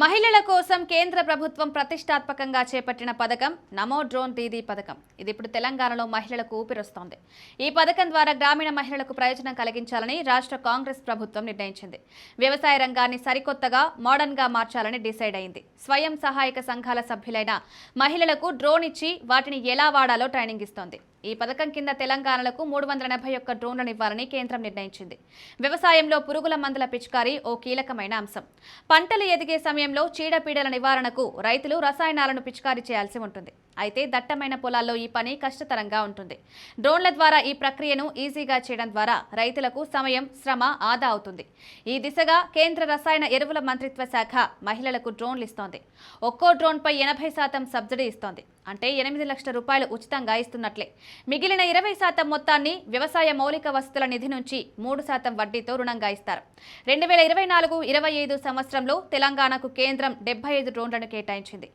మహిళల కోసం కేంద్ర ప్రభుత్వం ప్రతిష్టాత్మకంగా చేపట్టిన పథకం నమో డ్రోన్ దీదీ పథకం. ఇది ఇప్పుడు తెలంగాణలో మహిళలకు ఊపిరొస్తోంది. ఈ పథకం ద్వారా గ్రామీణ మహిళలకు ప్రయోజనం కలిగించాలని రాష్ట్ర కాంగ్రెస్ ప్రభుత్వం నిర్ణయించింది. వ్యవసాయ రంగాన్ని సరికొత్తగా మోడర్న్ గా మార్చాలని డిసైడ్ అయింది. స్వయం సహాయక సంఘాల సభ్యులైన మహిళలకు డ్రోన్ ఇచ్చి వాటిని ఎలా వాడాలో ట్రైనింగ్ ఇస్తోంది. ఈ పథకం కింద తెలంగాణకు 381 డ్రోన్లను ఇవ్వాలని కేంద్రం నిర్ణయించింది. వ్యవసాయంలో పురుగుల మందుల పిచికారీ ఓ కీలకమైన అంశం. పంటలు ఎదిగే సమయంలో చీడపీడల నివారణకు రైతులు రసాయనాలను పిచికారీ చేయాల్సి ఉంటుంది. అయితే దట్టమైన పొలాల్లో ఈ పని కష్టతరంగా ఉంటుంది. డ్రోన్ల ద్వారా ఈ ప్రక్రియను ఈజీగా చేయడం ద్వారా రైతులకు సమయం, శ్రమ ఆదా అవుతుంది. ఈ దిశగా కేంద్ర రసాయన ఎరువుల మంత్రిత్వ శాఖ మహిళలకు డ్రోన్లు ఇస్తోంది. ఒక్కో డ్రోన్పై 80% సబ్సిడీ ఇస్తోంది. అంటే 8 లక్షల రూపాయలు ఉచితంగా ఇస్తున్నట్లే. మిగిలిన 20% మొత్తాన్ని వ్యవసాయ మౌలిక వసతుల నిధి నుంచి 3% వడ్డీతో రుణంగా ఇస్తారు. 2024-25 సంవత్సరంలో తెలంగాణకు కేంద్రం 75 డ్రోన్లను కేటాయించింది.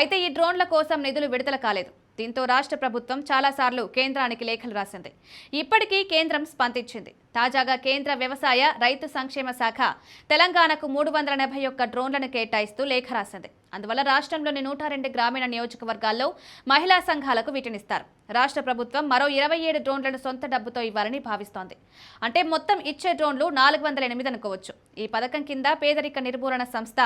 అయితే ఈ డ్రోన్ల కోసం నిధులు విడుదల కాలేదు. దీంతో రాష్ట్ర ప్రభుత్వం చాలాసార్లు కేంద్రానికి లేఖలు రాసింది. ఇప్పటికీ కేంద్రం స్పందించింది. తాజాగా కేంద్ర వ్యవసాయ రైతు సంక్షేమ శాఖ తెలంగాణకు 381 డ్రోన్లను కేటాయిస్తూ లేఖ రాసింది. అందువల్ల రాష్ట్రంలోని 102 గ్రామీణ నియోజకవర్గాల్లో మహిళా సంఘాలకు వీటినిస్తారు. రాష్ట్ర ప్రభుత్వం మరో 27 డ్రోన్లను సొంత డబ్బుతో ఇవ్వాలని భావిస్తోంది. అంటే మొత్తం ఇచ్చే డ్రోన్లు 408 అనుకోవచ్చు. ఈ పథకం కింద పేదరిక నిర్మూలన సంస్థ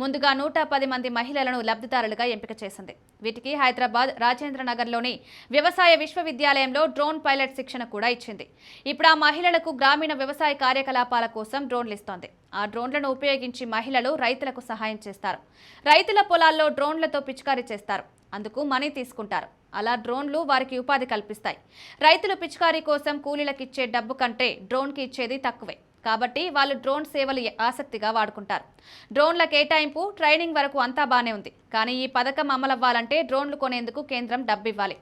ముందుగా 110 మంది మహిళలను లబ్ధిదారులుగా ఎంపిక చేసింది. వీటికి హైదరాబాద్ రాజేంద్రనగర్లోని వ్యవసాయ విశ్వవిద్యాలయంలో డ్రోన్ పైలట్ శిక్షణ కూడా ఇచ్చింది. ఇప్పుడు ఆ మహిళలకు గ్రామీణ వ్యవసాయ కార్యకలాపాల కోసం డ్రోన్లు ఇస్తోంది. ఆ డ్రోన్లను ఉపయోగించి మహిళలు రైతులకు సహాయం చేస్తారు. రైతుల పొలాల్లో డ్రోన్లతో పిచికారీ చేస్తారు. అందుకు మనీ తీసుకుంటారు. అలా డ్రోన్లు వారికి ఉపాధి కల్పిస్తాయి. రైతులు పిచికారీ కోసం కూలీలకు ఇచ్చే డబ్బు కంటే డ్రోన్కి ఇచ్చేది తక్కువే. కాబట్టి వాళ్ళు డ్రోన్ సేవలు ఆసక్తిగా వాడుకుంటారు. డ్రోన్ల కేటాయింపు, ట్రైనింగ్ వరకు అంతా బానే ఉంది. కానీ ఈ పథకం అమలవ్వాలంటే డ్రోన్లు కొనేందుకు కేంద్రం డబ్బు ఇవ్వాలి.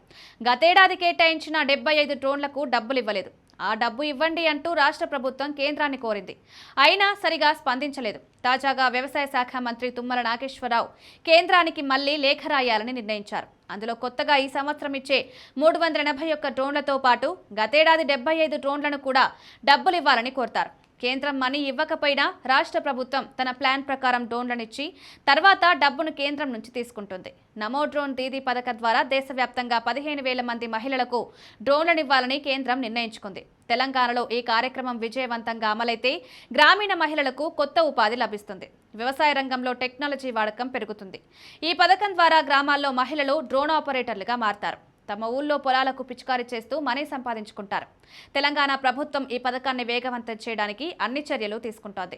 గతేడాది కేటాయించిన 75 డ్రోన్లకు డబ్బులు ఇవ్వలేదు. ఆ డబ్బు ఇవ్వండి అంటూ రాష్ట్ర ప్రభుత్వం కేంద్రాన్ని కోరింది. అయినా సరిగా స్పందించలేదు. తాజాగా వ్యవసాయ శాఖ మంత్రి తుమ్మల నాగేశ్వరరావు కేంద్రానికి మళ్లీ లేఖ రాయాలని నిర్ణయించారు. అందులో కొత్తగా ఈ సంవత్సరం ఇచ్చే 381 డ్రోన్లతో పాటు గతేడాది 75 డ్రోన్లను కూడా డబ్బులు ఇవ్వాలని కోరతారు. కేంద్రం మనీ ఇవ్వకపోయినా రాష్ట్ర ప్రభుత్వం తన ప్లాన్ ప్రకారం డ్రోన్లనిచ్చి తర్వాత డబ్బును కేంద్రం నుంచి తీసుకుంటుంది. నమో డ్రోన్ దీదీ పథకం ద్వారా దేశవ్యాప్తంగా 15,000 మంది మహిళలకు డ్రోన్లనివ్వాలని కేంద్రం నిర్ణయించుకుంది. తెలంగాణలో ఈ కార్యక్రమం విజయవంతంగా అమలైతే గ్రామీణ మహిళలకు కొత్త ఉపాధి లభిస్తుంది. వ్యవసాయ రంగంలో టెక్నాలజీ వాడకం పెరుగుతుంది. ఈ పథకం ద్వారా గ్రామాల్లో మహిళలు డ్రోన్ ఆపరేటర్లుగా మారతారు. తమ ఊళ్ళో పొలాలకు పిచికారీ చేస్తూ మనీ సంపాదించుకుంటారు. తెలంగాణ ప్రభుత్వం ఈ పథకాన్ని వేగవంతం చేయడానికి అన్ని చర్యలు తీసుకుంటోంది.